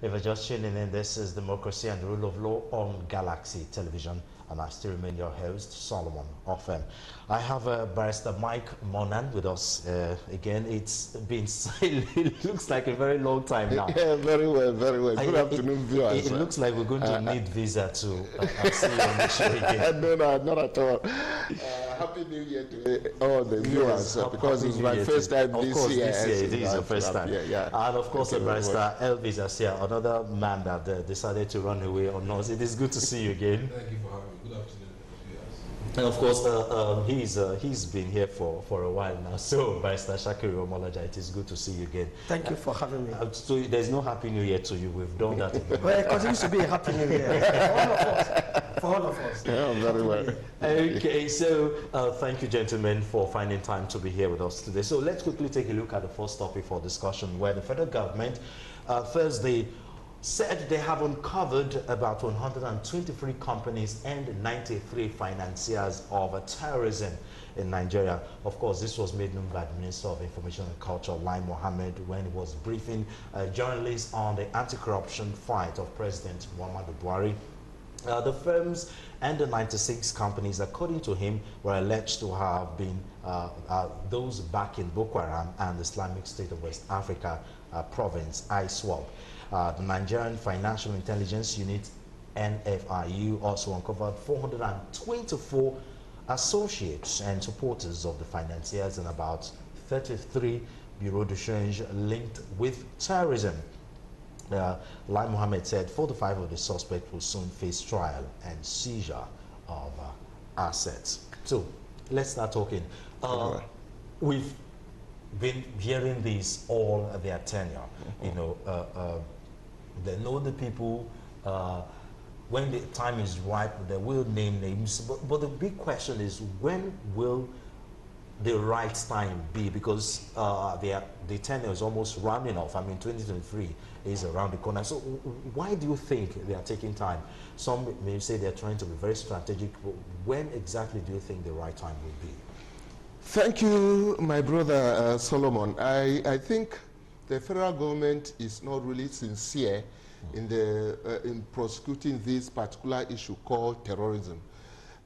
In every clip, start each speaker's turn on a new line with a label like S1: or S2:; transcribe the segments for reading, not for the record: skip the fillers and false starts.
S1: If you're just tuning in, this is Democracy and the Rule of Law on Galaxy Television, and I still remain your host, Solomon Offem. I have Barrister Mike Monan with us again. It's been, it looks like a very long time now.
S2: Yeah, very well, very well. Good afternoon, viewers.
S1: It looks like we're going to need visa to see you on the show again.
S2: No, not at all. Happy New Year to all the viewers, because it's my first time this year.
S1: This year it is your first time.
S2: Yeah.
S1: And of course, Barrister Elvis Asia, another man that decided to run away on us. It is good to see you again.
S3: Thank you for having me. Good afternoon, viewers.
S1: And of course, he's been here for a while now. So, Barrister Shakiri Omolaja, it is good to see you again.
S4: Thank you for having me.
S1: So there's no Happy New Year to you. We've done that.
S4: Well, it continues to be a Happy New Year for all of us.
S2: Yeah, very well.
S1: Okay, so thank you, gentlemen, for finding time to be here with us today. So let's quickly take a look at the first topic for discussion, where the federal government Thursday said they have uncovered about 123 companies and 93 financiers of terrorism in Nigeria. Of course, this was made known by the Minister of Information and Culture, Lai Mohammed, when he was briefing journalists on the anti-corruption fight of President Muhammadu Buhari. The firms and the 96 companies, according to him, were alleged to have been those back in Boko Haram and the Islamic State of West Africa province, ISWAP. The Nigerian Financial Intelligence Unit, NFIU, also uncovered 424 associates and supporters of the financiers and about 33 bureau de change linked with terrorism. Lai Mohammed said 45 of the suspects will soon face trial and seizure of assets. So let's start talking. We've been hearing this all their tenure. You know, they know the people. When the time is ripe, they will name names. But the big question is, when will the right time be? Because the tenure is almost rounding off. I mean, 2023 is around the corner. So why do you think they are taking time? Some may say they're trying to be very strategic. But when exactly do you think the right time will be?
S2: Thank you, my brother Solomon. I think the federal government is not really sincere in prosecuting this particular issue called terrorism.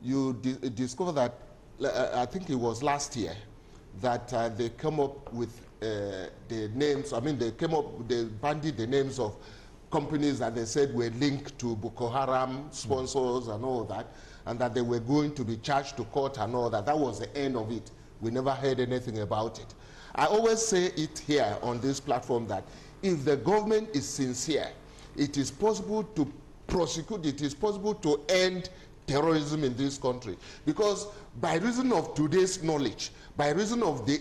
S2: You discover that, I think it was last year, that they come up with the names. I mean, they bandied the names of companies that they said were linked to Boko Haram sponsors and all that, and that they were going to be charged to court and all that. That was the end of it. We never heard anything about it. I always say it here on this platform that if the government is sincere, it is possible to prosecute, it is possible to end terrorism in this country. Because by reason of today's knowledge, by reason of the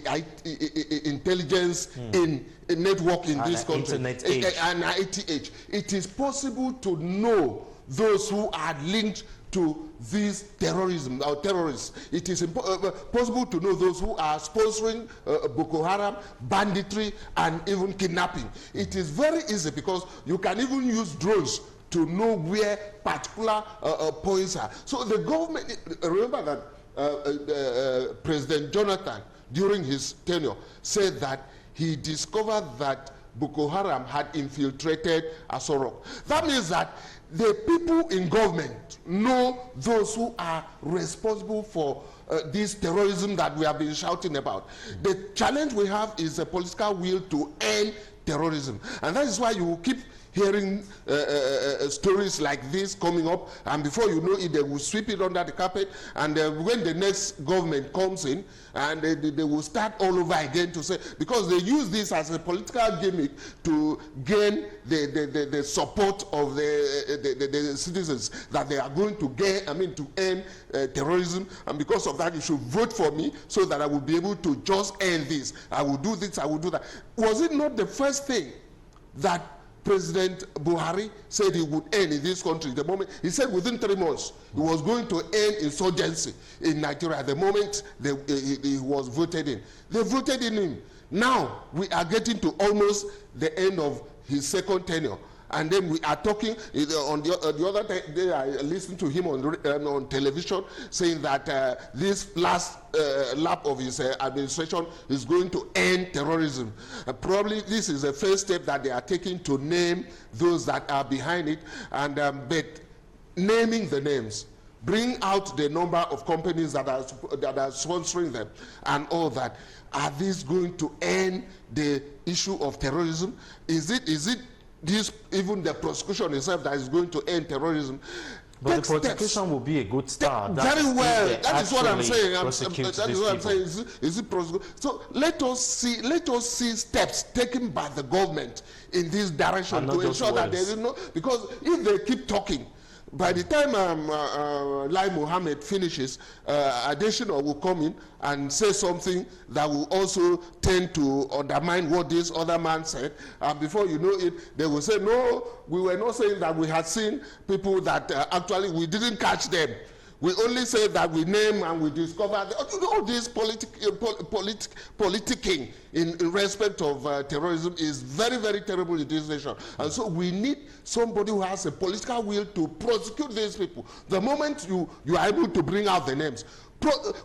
S2: intelligence in network in this country, and IT age, it is possible to know those who are linked to this terrorism or terrorists. It is possible to know those who are sponsoring Boko Haram, banditry, and even kidnapping. It is very easy because you can even use drones to know where particular points are. So the government, remember that President Jonathan, during his tenure, said that he discovered that Boko Haram had infiltrated Asorok. That means that the people in government know those who are responsible for this terrorism that we have been shouting about. The challenge we have is a political will to end terrorism. And that is why you keep hearing stories like this coming up, and before you know it, they will sweep it under the carpet, and when the next government comes in, and they will start all over again to say, because they use this as a political gimmick to gain the support of the citizens, that they are going to gain, I mean, to end terrorism, and because of that, you should vote for me so that I will be able to just end this. I will do this, I will do that. Was it not the first thing that President Buhari said he would end in this country? The moment he said within 3 months he was going to end insurgency in Nigeria. The moment he was voted in, they voted in him. Now we are getting to almost the end of his second tenure, And then we are talking on the other day. I listened to him on television saying that this last lap of his administration is going to end terrorism. Probably this is the first step that they are taking to name those that are behind it, and but naming the names, bring out the number of companies that are sponsoring them and all that. Are these going to end the issue of terrorism? Is it this, even the prosecution itself, that is going to end terrorism?
S1: But the prosecution will be a good start.
S2: Very well. That is what I'm saying.
S1: That
S2: is what I'm saying. Is it prosecution? So let us see steps taken by the government in this direction to ensure that there is no, because if they keep talking, by the time Lai Mohammed finishes, Adesina will come in and say something that will also tend to undermine what this other man said. And before you know it, they will say, no, we were not saying that we had seen people that actually we didn't catch them. We only say that we name and we discover all this politicking in respect of terrorism is very, very terrible in this nation. And so we need somebody who has a political will to prosecute these people. The moment you are able to bring out the names,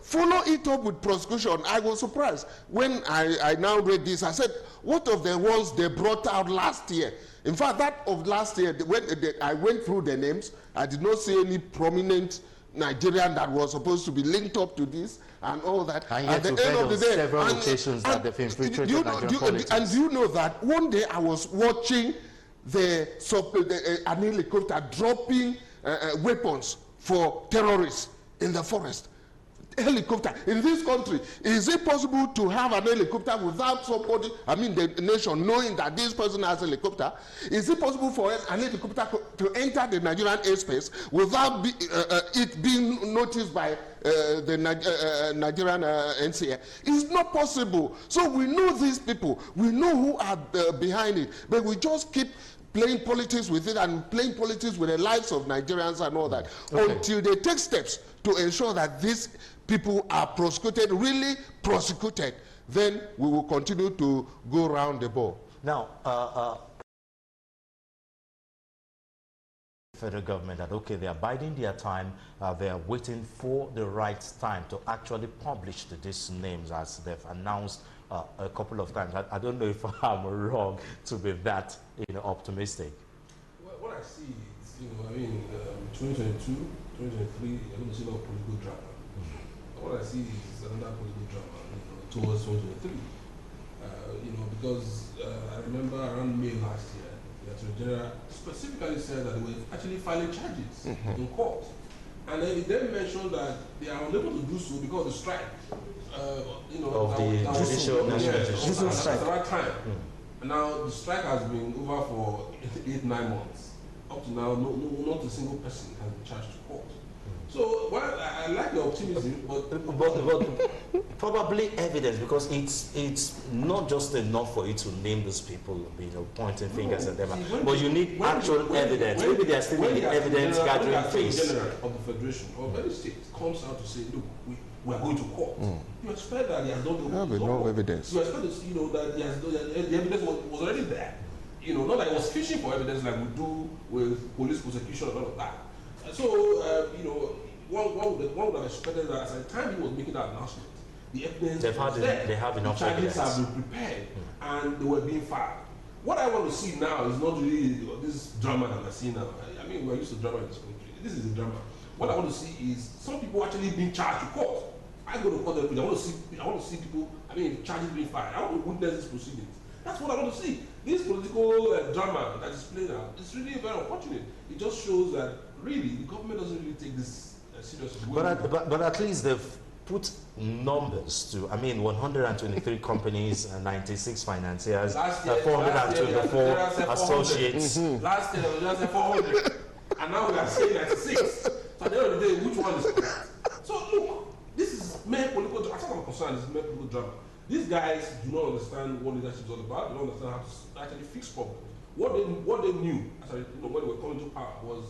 S2: follow it up with prosecution. I was surprised when I now read this. I said, what of the ones they brought out last year? In fact, that of last year, when I went through the names, I did not see any prominent Nigerian that was supposed to be linked up to this and all that.
S1: And at the end of the day, several occasions that they've infiltrated Nigerian politics.
S2: And do you know that one day I was watching an helicopter dropping weapons for terrorists in the forest. Helicopter in this country, is it possible to have an helicopter without somebody, I mean the nation, knowing that this person has a helicopter? Is it possible for an helicopter to enter the Nigerian airspace without it being noticed by the Nigerian NCA? It's not possible. So we know these people, we know who are behind it, but we just keep playing politics with it and playing politics with the lives of Nigerians and all that, until they take steps to ensure that these people are prosecuted, really prosecuted. Then we will continue to go around the ball.
S1: Now, federal government that, okay, they are biding their time, they are waiting for the right time to actually publish these names, as they've announced a couple of times. I don't know if I'm wrong to be that optimistic.
S3: Well, what I see is, 2022, 2023, you're going to see a lot of political drama. What I see is another political drama towards 2023. Because I remember around May last year, the Attorney General specifically said that they were actually filing charges in court. And then it then mentioned that they are unable to do so because of the strike.
S1: Of the judicial
S3: strike. At the right time. And now the strike has been over for 8-9 months. Up to now, not a single person has been charged to court. So, well, I like the optimism, but
S1: probably evidence, because it's not just enough for you to name these people, pointing fingers at them, but you need actual evidence. Maybe they are still in the evidence gathering phase.
S3: The General of the Federation or any state comes out to say, look, we are going to court. You expect that he has not
S2: no evidence.
S3: You expect that the evidence was already there. Not that he was fishing for evidence like we do with police prosecution and all of that. So, one would have expected that at the time he was making that announcement, the evidence was there.
S1: They have enough
S3: evidence. The charges
S1: evidence.
S3: have been prepared and they were being filed. What I want to see now is not really this drama that I see now. I mean, we're used to drama in this country. This is a drama. What I want to see is some people actually being charged to court. I go to court every day. I want to see people, charges being filed. I want to witness these proceedings. That's what I want to see. This political drama that is played out is really very unfortunate. It just shows that really the government doesn't really take this seriously.
S1: But at least they've put numbers to, 123 companies, 96 financiers, 424 associates.
S3: Last year we just 400, and now we are saying 96. So at the end of the day, which one is correct? So look, this is mere political drama. As far as I'm concerned, this is mere political drama. These guys do not understand what leadership is all about. They don't understand how to actually fix problems. What they knew, when they were coming to power, was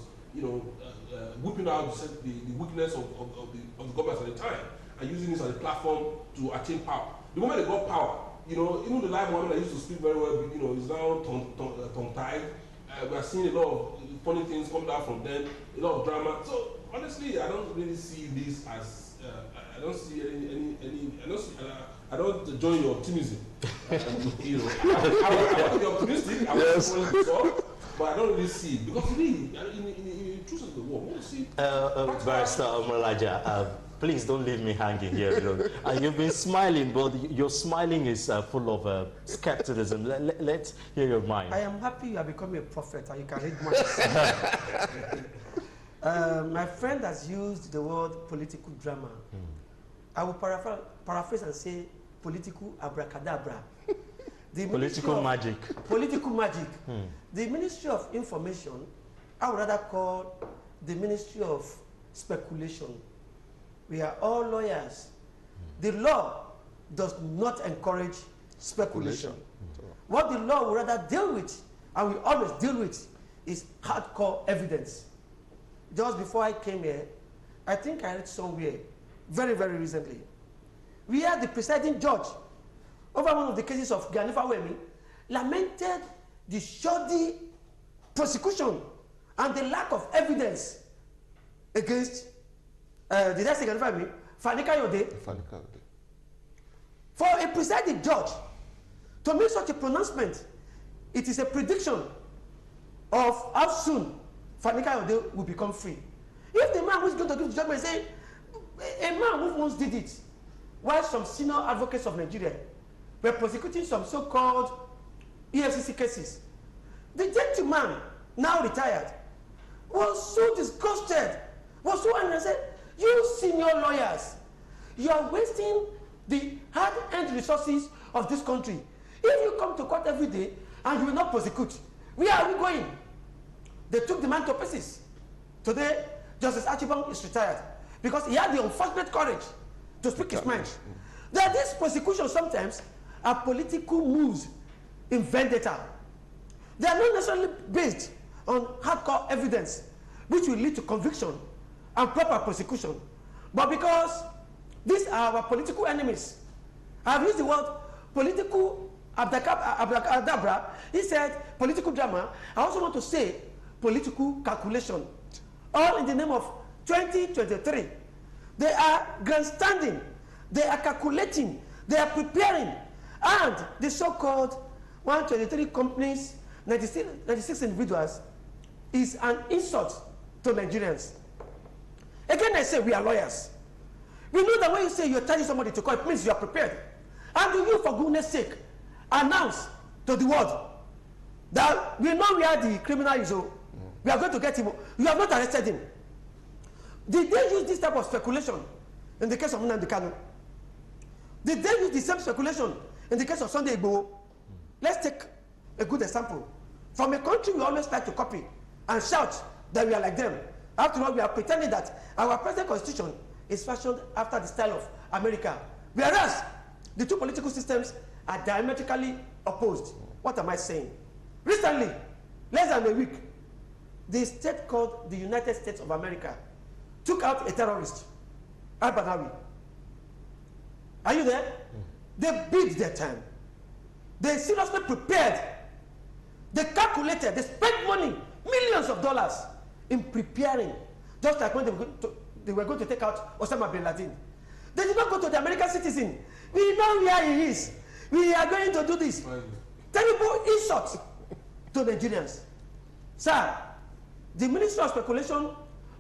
S3: whipping out the weakness of the government at the time and using this as a platform to attain power. The moment they got power, even the Lai Mohammed that used to speak very well, is now tongue-tied. we are seeing a lot of funny things coming out from them, a lot of drama. So honestly, I don't really see this as I don't see any I don't join your optimism. You know, I want to be optimistic. I want to talk, but I don't really see it because really, in truth of the war, we don't see.
S1: Barrister Omalaja, please don't leave me hanging here alone. You've been smiling, but your smiling is full of skepticism. Let's hear your mind.
S4: I am happy you are becoming a prophet and you can read minds. My friend has used the word political drama. I will paraphrase and say political abracadabra.
S1: Political magic.
S4: Political magic. The Ministry of Information, I would rather call the Ministry of Speculation. We are all lawyers. The law does not encourage speculation. What the law will rather deal with, and we always deal with, is hardcore evidence. Just before I came here, I think I read somewhere, very, very recently, where the presiding judge over one of the cases of Ganifa Wemi lamented the shoddy prosecution and the lack of evidence against did I say Ganifa Wemi? Fanika Yode. For a presiding judge to make such a pronouncement, it is a prediction of how soon Fanika Yode will become free. If the man who is going to give the judgment is saying, a man who once did it, while some senior advocates of Nigeria were prosecuting some so-called EFCC cases, the gentleman, now retired, was so disgusted, was so angry and said, you senior lawyers, you are wasting the hard-earned resources of this country. If you come to court every day and you will not prosecute, where are we going? They took the man to pieces. Today, Justice Archibald is retired because he had the unfortunate courage to speak his mind. That these prosecutions sometimes are political moves in vendetta. They are not necessarily based on hardcore evidence, which will lead to conviction and proper prosecution. But because these are our political enemies, I've used the word political abracadabra. He said political drama. I also want to say political calculation. All in the name of 2023. They are grandstanding. They are calculating. They are preparing. And the so-called 123 companies, 96 individuals, is an insult to Nigerians. Again, I say we are lawyers. We know that when you say you're charging somebody to court, it means you are prepared. And do you, for goodness sake, announce to the world that we know where the criminal is, we are going to get him. You have not arrested him. Did they use this type of speculation in the case of Nnamdi Kanu? Did they use the same speculation in the case of Sunday Igboho? Let's take a good example. From a country we always like to copy and shout that we are like them. After all, we are pretending that our present constitution is fashioned after the style of America. Whereas the two political systems are diametrically opposed. What am I saying? Recently, less than a week, the state called the United States of America took out a terrorist, Al-Badawi. Are you there? They bid their time. They seriously prepared. They calculated. They spent money, millions of dollars, in preparing, just like when they were going to take out Osama bin Laden. They did not go to the American citizen. We know where he is. We are going to do this. Terrible insult to Nigerians. Sir, the Ministry of Speculation,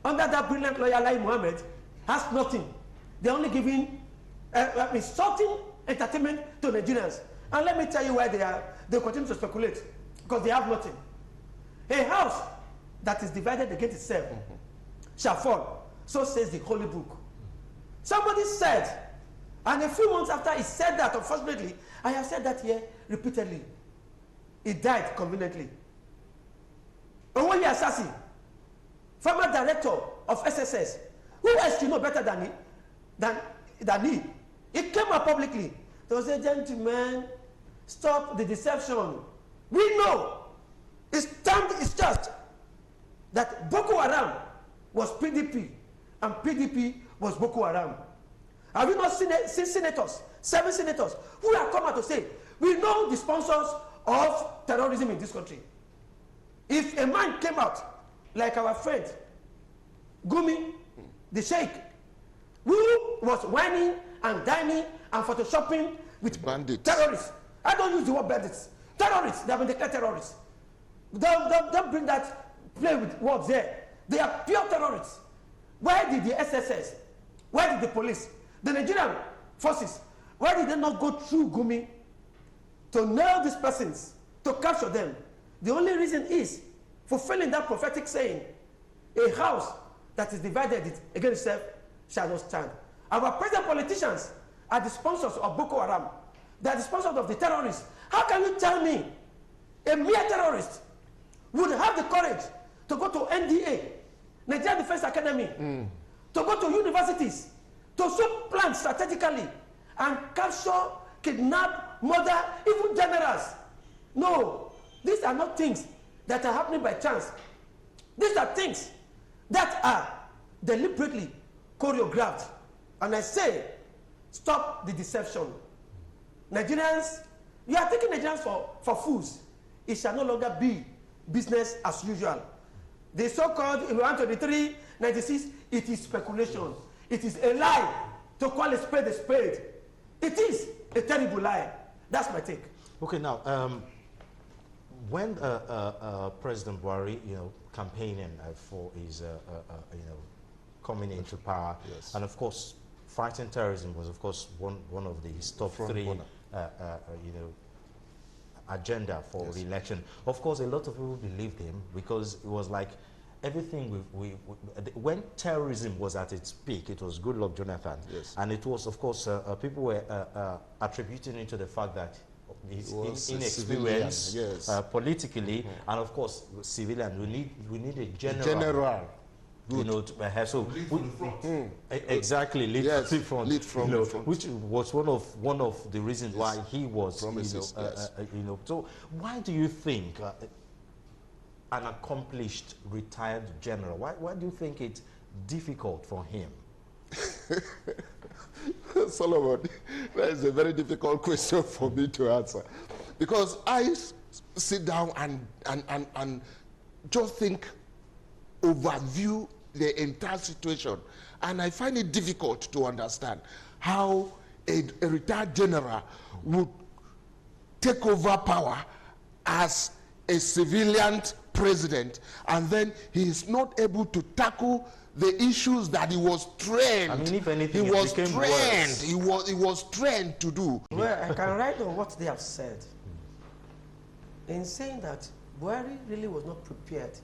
S4: under that brilliant lawyer Lai Mohammed, has nothing. They're only giving insulting entertainment to Nigerians. And let me tell you why they continue to speculate. Because they have nothing. A house that is divided against itself shall fall. So says the Holy Book. Somebody said, and a few months after he said that, unfortunately, I have said that here repeatedly. He died conveniently. Owoye Assassin, former director of SSS, who else you know better than he? He came out publicly to say, gentlemen, stop the deception. We know it's just that Boko Haram was PDP and PDP was Boko Haram. Have you not seen senators, 7 senators, who have come out to say, we know the sponsors of terrorism in this country? If a man came out, like our friend, Gumi, the sheikh, who was whining and dining and photoshopping with
S2: bandits.
S4: Terrorists. I don't use the word bandits. Terrorists, they have been declared terrorists. Don't bring that, play with words there. They are pure terrorists. Why did the SSS, why did the police, the Nigerian forces, why did they not go through Gumi to nail these persons, to capture them? The only reason is fulfilling that prophetic saying, a house that is divided against itself shall not stand. Our present politicians are the sponsors of Boko Haram. They are the sponsors of the terrorists. How can you tell me a mere terrorist would have the courage to go to NDA, Nigerian Defense Academy, to go to universities, to so plan strategically and capture, kidnap, murder, even generals? No, these are not things that are happening by chance. These are things that are deliberately choreographed. And I say, stop the deception. Nigerians, you are taking Nigerians for fools. It shall no longer be business as usual. The so-called 123, 96, it is speculation. It is a lie to call a spade a spade. It is a terrible lie. That's my take.
S1: Okay, now, when President Buhari, campaigning for his, coming into power,
S2: yes,
S1: and of course, fighting terrorism was, of course, one of his top three, agenda for re-election. Of course, a lot of people believed him because it was like everything when terrorism was at its peak, it was Goodluck Jonathan,
S2: yes,
S1: and it was, of course, people were attributing it to the fact that his inexperience,
S2: yes,
S1: politically, and of course civilian. We need a general. So
S3: Lead from the front.
S1: exactly, lead
S2: yes,
S1: from the front,
S2: lead from the front,
S1: which was one of the reasons why he was
S2: promises, yes.
S1: So why do you think an accomplished retired general, why do you think it's difficult for him?
S2: Solomon, that is a very difficult question for me to answer, because I sit down and just think, overview the entire situation, and I find it difficult to understand how a retired general would take over power as a civilian president, and then he is not able to tackle the issues that he was trained.
S1: I mean, if anything,
S2: he was
S1: became
S2: trained.
S1: worse.
S2: He was trained to do.
S4: Well, I can write on what they have said in saying that Buhari really was not prepared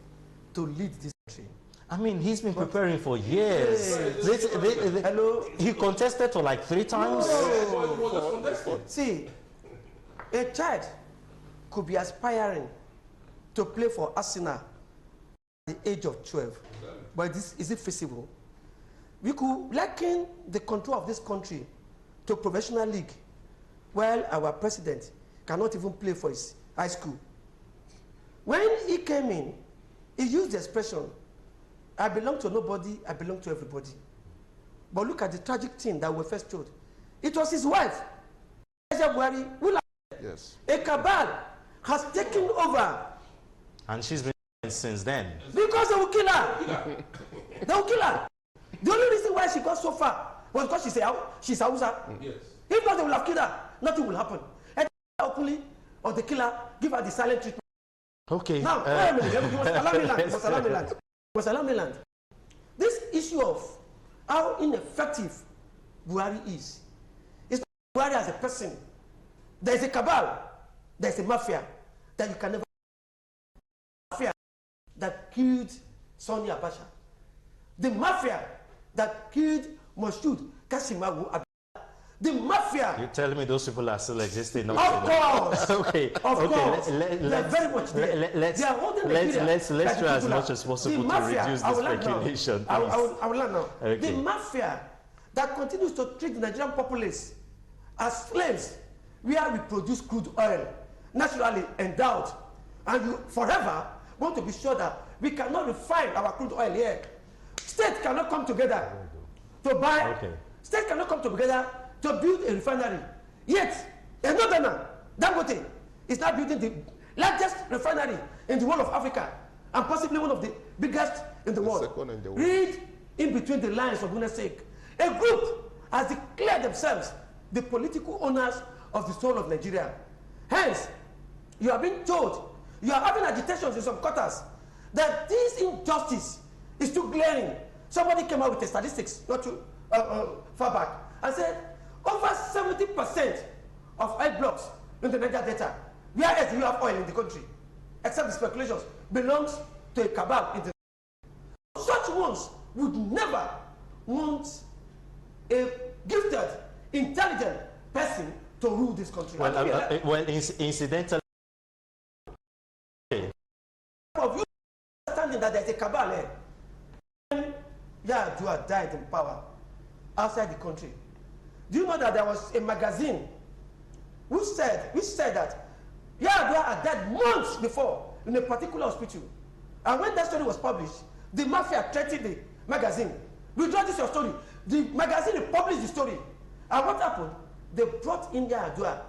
S4: to lead this country.
S1: I mean, he's been preparing for years.
S4: Hello?
S1: He contested for like 3 times.
S4: See, a child could be aspiring to play for Arsenal at the age of 12. But is it feasible? We could liken the control of this country to a professional league, while our president cannot even play for his high school. When he came in, he used the expression, I belong to nobody, I belong to everybody. But look at the tragic thing that we first told. It was his wife,
S2: Yes.
S4: a cabal has taken over.
S1: And she's been since then.
S4: Because they will kill her. They will kill her. The only reason why she got so far was because she's Hausa.
S3: Yes.
S4: If not, they will have killed her. Nothing will happen. And openly, or the killer, give her the silent treatment.
S1: Okay.
S4: Now, wait a minute. You must allow me land. You must allow me land. You must allow me land. This issue of how ineffective Buhari is not Buhari as a person. There is a cabal, there is a mafia that you can never. Mafia that killed Sonny Abacha. The mafia that killed Moshood Kashimagu. The mafia.
S1: You're telling me those people are still existing?
S4: Of course.
S1: Okay.
S4: Of course. They're very much there. They are holding Nigeria.
S1: Let's try as much as possible to reduce the speculation.
S4: I will learn now.
S1: Okay.
S4: The mafia that continues to treat the Nigerian populace as slaves, where we produce crude oil, naturally endowed, and you forever want to be sure that we cannot refine our crude oil here. States cannot come together to buy.
S1: Okay.
S4: States cannot come together to build a refinery. Yet, a northerner, Dangote, is now building the largest refinery in the whole of Africa, and possibly one of the biggest in the world.
S2: Second in the world.
S4: Read in between the lines, for goodness sake. A group has declared themselves the political owners of the soul of Nigeria. Hence, you are being told, you are having agitations in some quarters, that this injustice is too glaring. Somebody came out with the statistics not too far back and said over 70% of oil blocks in the Niger Delta, where else do you have oil in the country, except the speculations, belongs to a cabal in the. Such ones would never want a gifted, intelligent person to rule this country.
S1: Well, incidentally,
S4: of you understanding that there's a cabal here. When Yar'Adua died in power outside the country, do you know that there was a magazine which said that Yar'Adua had died months before in a particular hospital, and when that story was published, the mafia threatened the magazine. Withdraw this your story. The magazine published the story, and what happened? They brought in Yar'Adua.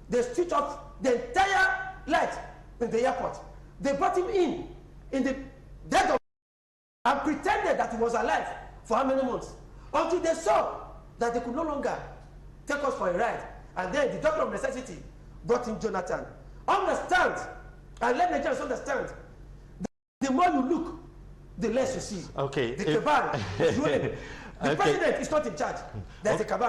S4: They switched off the entire light in the airport. They brought him in the dead of, and pretended that he was alive for how many months? Until they saw that they could no longer take us for a ride. And then the doctor of necessity brought in Jonathan. Understand, and let Nigerians understand, the more you look, the less you see.
S1: okay.
S4: The cabal is ruling. The president is not in charge. There's a cabal.